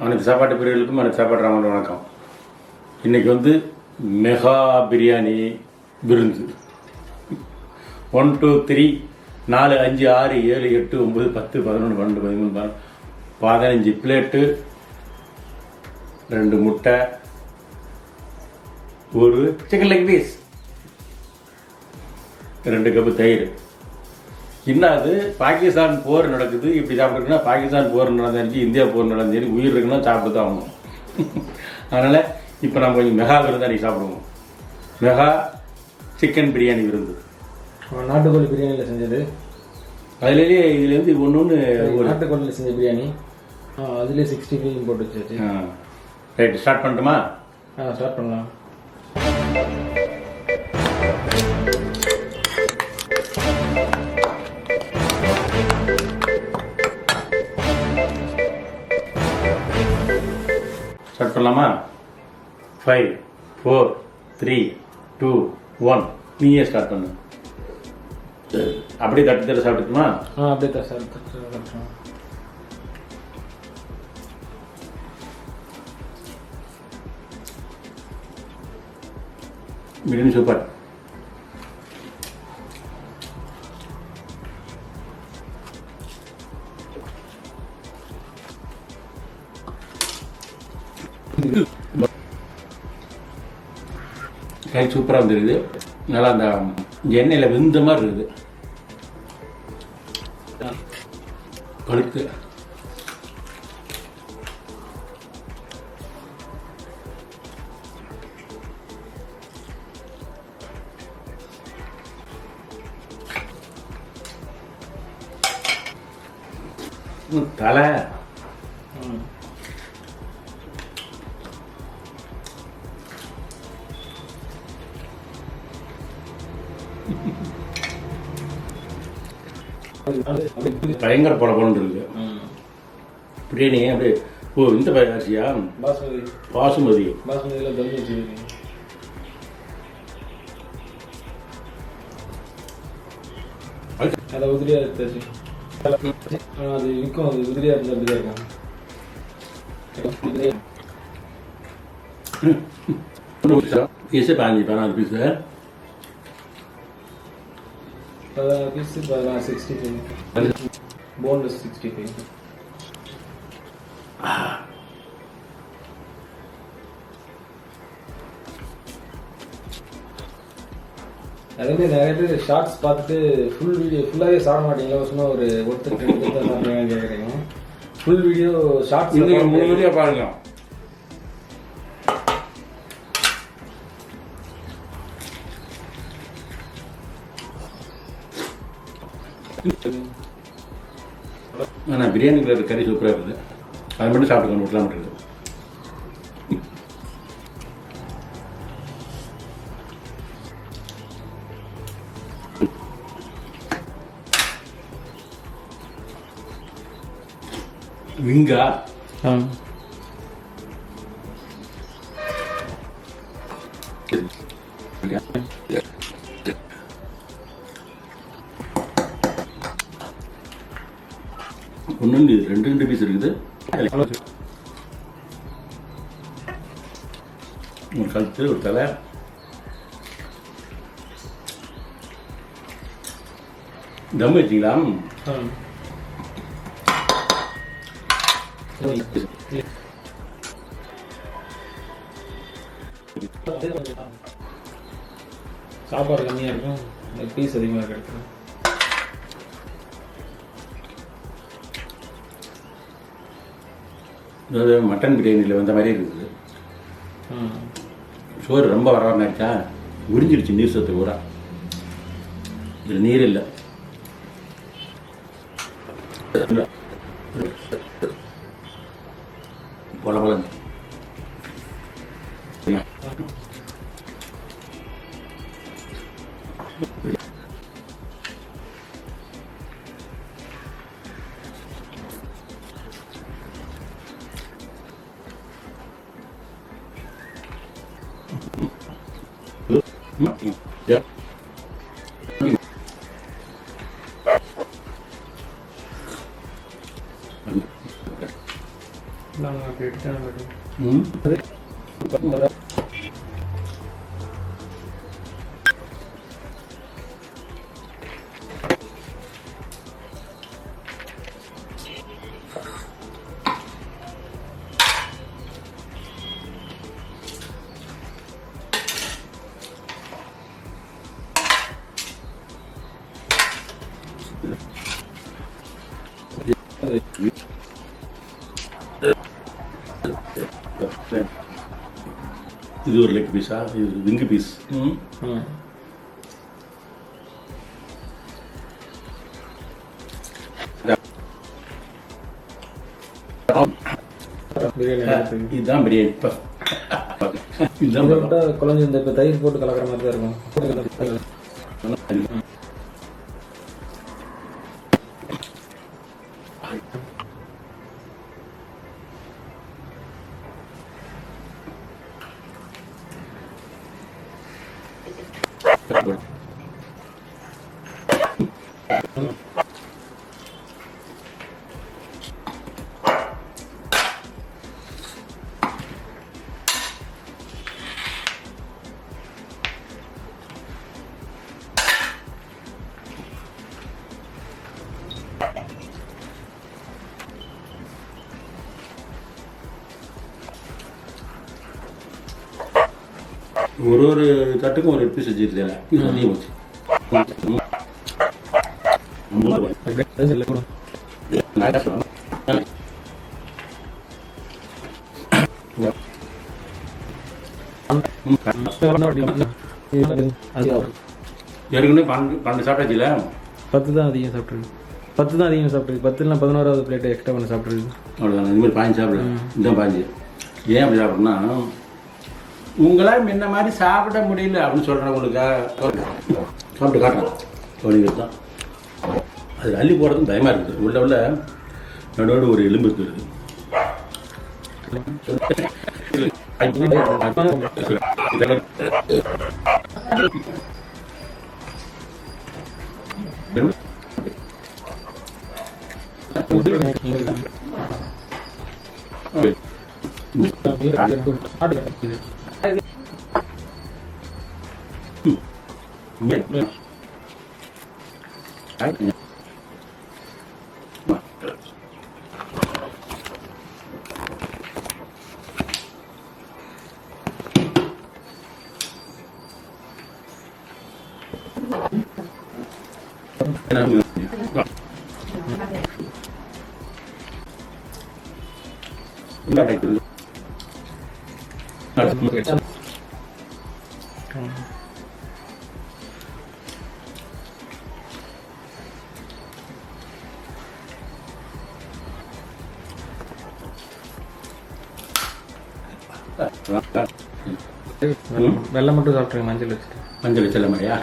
அனைத்து சாப்பாட்டு பிரிவுகளுக்கும் அனைத்து சாப்பாட்டு ராமன் வணக்கம். இன்றைக்கி வந்து மெகா பிரியாணி விருந்து 1 2 3 4 5 6 7 8 9 10 11 12 13 15 பிளேட்டு, 2 முட்டை, ஒரு சிக்கன் லெக் பீஸ், 2 கப்பு தயிர். இன்னும் அது பாகிஸ்தான் போர் நடக்குது, இப்படி சாப்பிட்ருக்குன்னா பாகிஸ்தான் போர் நடந்துச்சு, இந்தியா போர் நடந்துச்சு, உயிர் இருக்குன்னா சாப்பிட்டு தான் ஆகணும். அதனால் இப்போ நம்ம கொஞ்சம் மெகா விருந்து அன்றைக்கி சாப்பிடுவோம். மெகா சிக்கன் பிரியாணி விருந்து, நாட்டுக்கோழி பிரியாணியில் செஞ்சது. அதுலேயே இதுலேருந்து ஒன்று ஒரு நாட்டுக்கோழியில் செஞ்ச பிரியாணி, அதுலேயே 65 போட்டு வச்சாச்சு. ரைட்டு, ஸ்டார்ட் பண்ணட்டுமா? ஸ்டார்ட் பண்ணலாம். ஸ்டார்ட் பண்ணலாமா? 5 4 3 2 1 நீயே ஸ்டார்ட் பண்ணு. அப்படியே தட்டு தட்டு சாப்பிட்டுக்குமா? அப்படியே தான் சாப்பிட்டு. பிரியாணி சூப்பர். கை சூப்பராக வந்துருக்குது. நல்லா அந்த எண்ணெயில் வெந்த மாதிரி இருக்குது. கழுத்து தலை பயங்கர போல போன்னு இருக்கு பிரியாணி. அப்படியே ஓ இந்த அரிசியா? பாசுமதி. பாசுமதியில் தம் வச்சுருக்கீங்க. அதை உதிரியாக எடுத்தாச்சு. அது விற்கும், அது உதிரியாக இருந்தால் அப்படிதான் இருக்கும். Piece 15 piece, 14 piece 65, boneless 65. அதேமாதிரி நிறைய பேர் ஷார்ட்ஸ் பார்த்துட்டு ஃபுல் வீடியோ ஃபுல்லாகவே சாப்பிட மாட்டீங்களா, சும்மா ஒருத்தர் 2 பேர் தான் சாப்பிட்றீங்கன்னு கேட்குறீங்க. ஃபுல் வீடியோ ஷார்ட்ஸ் 3 வீடியோ பாருங்க. ஆனால் பிரியாணிக்குள்ள கறி சூப்பராக இருக்குது. அது மட்டும் சாப்பிட்டுக்கணும், விட்டலாம் இருக்குது. விங்கா ஒன்று 2 பீஸ் இருக்குது. ஒரு கழுத்து, ஒரு தலை, தம் வச்சிங்களா? சாப்பாடு கம்மியாக இருக்கும், பீஸ் அதிகமாக கிடைக்கும். அதாவது மட்டன் பிரியாணியில் வந்த மாதிரி இருக்குது. சோறு ரொம்ப வரவாக இருக்கா, உறிஞ்சிடுச்சு நீர் சத்து பூரா. இதில் நீர் இல்லை. பொல பொல Yeah. ம் இது ஒரு லெக் பீஸா, இது விங்கு பீஸ். இதுதான் பிரியாணி. குழந்தை இந்த தயிர் போட்டு கலக்கிற மாதிரி தான் இருக்கும். ஒரு ஒரு தட்டுக்கும் ஒரு பீஸ் வச்சுருக்கல, பீஸ் அதிகம் வச்சு ஏற்கனவே 12 சாப்பிட்டாச்சுல. 10 தான் அதிகம் சாப்பிட்ருக்கு. 10 தான் அதிகம் சாப்பிட்ருக்கு. 10 இல்லைனா 11வது பிளேட் எக்ஸ்ட்ரா பண்ணி சாப்பிட்ருக்கு. அவ்வளோதான். இந்த மாதிரி 15 சாப்பிடல. இதுதான் 15. ஏன் அப்படி சாப்பிட்றேன்னா, உங்களால் முன்ன மாதிரி சாப்பிட முடியல அப்படின்னு சொல்கிறவங்களுக்காக சாப்பிட்டு காட்டுறேன் அப்படிங்கிறது தான். அது அள்ளி போகிறதும் பயமாக இருக்குது. உள்ள நடுவோடு ஒரு எலும்பு இருக்குது. வெள்ளம் மட்டும் சாப்பிட்ருங்க, மஞ்சள் வச்சுட்டு. மஞ்சள் வச்சல மாதிரியா?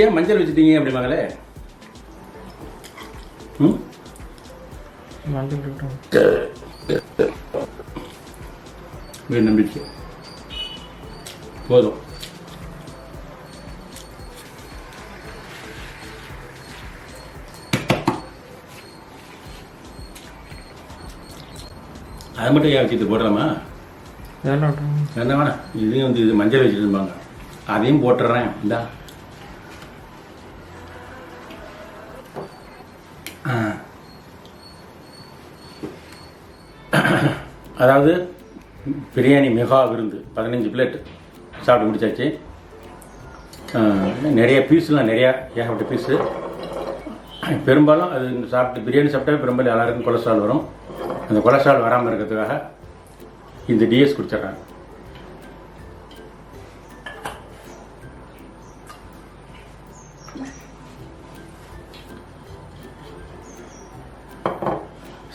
ஏன் மஞ்சள் வச்சுட்டீங்க அப்படி மகளே? மஞ்சள் நம்பிக்கை போதும். அது மட்டும் ஏன் வச்சுட்டு போடுறோமா? என்ன வேணாம். இதையும் வந்து இது மஞ்சள் வச்சுருப்பாங்க, அதையும் போட்டுடுறேன். இந்தா அதாவது பிரியாணி மெகா விருந்து 15 பிளேட் சாப்பிட்டு முடிச்சாச்சு. நிறைய பீஸ்லாம் நிறையா ஏகப்பட்ட பீஸு. பெரும்பாலும் அது சாப்பிட்டு பிரியாணி சாப்பிட்டா பெரும்பாலும் எல்லாருக்கும் கொலஸ்ட்ரால் வரும். அந்த கொலஸ்ட்ரால் வராமல் இருக்கிறதுக்காக இந்த டிஎஸ் குடிச்சிட்றாங்க.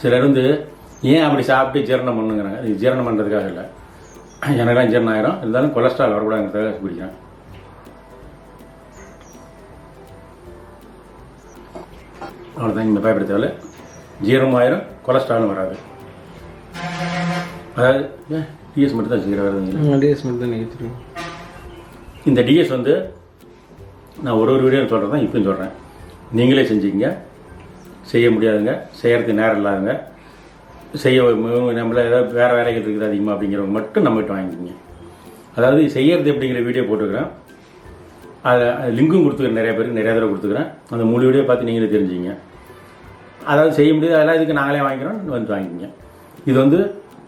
சிலர் வந்து ஏன் அப்படி சாப்பிட்டு ஜீரணம் பண்ணுங்கிறாங்க. இது ஜீரணம் பண்ணுறதுக்காக இல்லை, எனக்கெல்லாம் ஜீரணம் ஆயிரும். இருந்தாலும் கொலஸ்ட்ரால் வரக்கூடாதுங்கிறதுக்காக குடிக்கிறேன். அவ்வளோதான். இந்த பயப்பட தேவையில்ல. ஜீரணம் ஆயிரும், கொலஸ்ட்ராலும் வராது. அதாவது டிஎஸ் மட்டும் தான் செய்கிற வேறு. டிஎஸ் மட்டும் தான் நிகழ்ச்சிருக்கோம். இந்த டிஎஸ் வந்து நான் ஒரு வீடியோ சொல்கிறேன் தான் இப்பயும் சொல்கிறேன். நீங்களே செஞ்சுக்கிங்க, செய்ய முடியாதுங்க, செய்யறதுக்கு நேரம் இல்லாதுங்க, நம்மள ஏதாவது வேறு வேலைகள் இருக்குது அதிகமாக அப்படிங்கிறவங்க மட்டும் நம்மகிட்ட வாங்கிக்கிங்க. அதாவது செய்யறது எப்படிங்கிற வீடியோ போட்டுக்கிறேன், அதில் லிங்க்கும் கொடுத்துக்கிறேன், நிறைய பேருக்கு நிறைய தடவை கொடுத்துக்கிறேன். அந்த முழு வீடியோ பார்த்து நீங்களே தெரிஞ்சுங்க. அதாவது செய்ய முடியாது, அதெல்லாம் இதுக்கு நாங்களே வாங்கிக்கிறோம், வந்து வாங்கிக்கிங்க. இது வந்து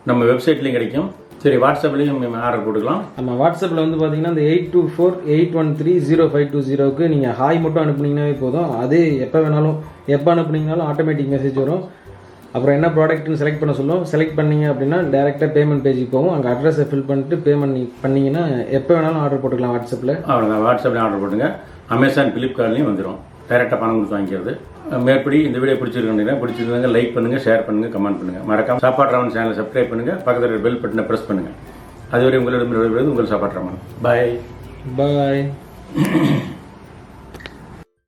நம்ம வெப்சைட்லேயும் கிடைக்கும். சரி, வாட்ஸ்அப்லேயும் ஆர்டர் போட்டுக்கலாம். நம்ம வாட்ஸ்அப்பில் வந்து பார்த்தீங்கன்னா இந்த 8248130520க்கு நீங்கள் ஹாய் மட்டும் அனுப்புனீங்கன்னாவே போதும். அது எப்போ வேணாலும் எப்போ அனுப்புனீங்கனாலும் ஆட்டோமேட்டிக் மெசேஜ் வரும். அப்புறம் என்ன ப்ராடக்ட்னு செலக்ட் பண்ண சொல்லுவோம். செலக்ட் பண்ணீங்க அப்படின்னா டேரெக்டாக பேமெண்ட் பேஜுக்கு போகும். அங்கே அட்ரஸை ஃபில் பண்ணிட்டு பேமெண்ட் பண்ணிங்கன்னா எப்போ வேணாலும் ஆர்டர் போட்டுக்கலாம் வாட்ஸ்அப்பில். அவ்வளோதான், வாட்ஸ்அப்லேயும் ஆர்டர் போட்டுங்க. அமேசான், ஃப்ளிப்கார்ட்லேயும் வந்துடும். டேரெக்டாக பணம் கொடுத்து வாங்கிக்கிறது. மேற்படி இந்த வீடியோ பிடிச்சிருந்தாங்க லைக் பண்ணுங்கள், ஷேர் பண்ணுங்கள், கமெண்ட் பண்ணுங்கள். மறக்காம சாப்பாடு ராமன் சேனலை சப்ஸ்கிரைப் பண்ணுங்கள், பக்கத்தில் பெல் பட்டனை ப்ரெஸ் பண்ணுங்கள். அதுவரை உங்களிடம் விடைபெறுவது உங்கள் சாப்பாடு ராமன். பாய்.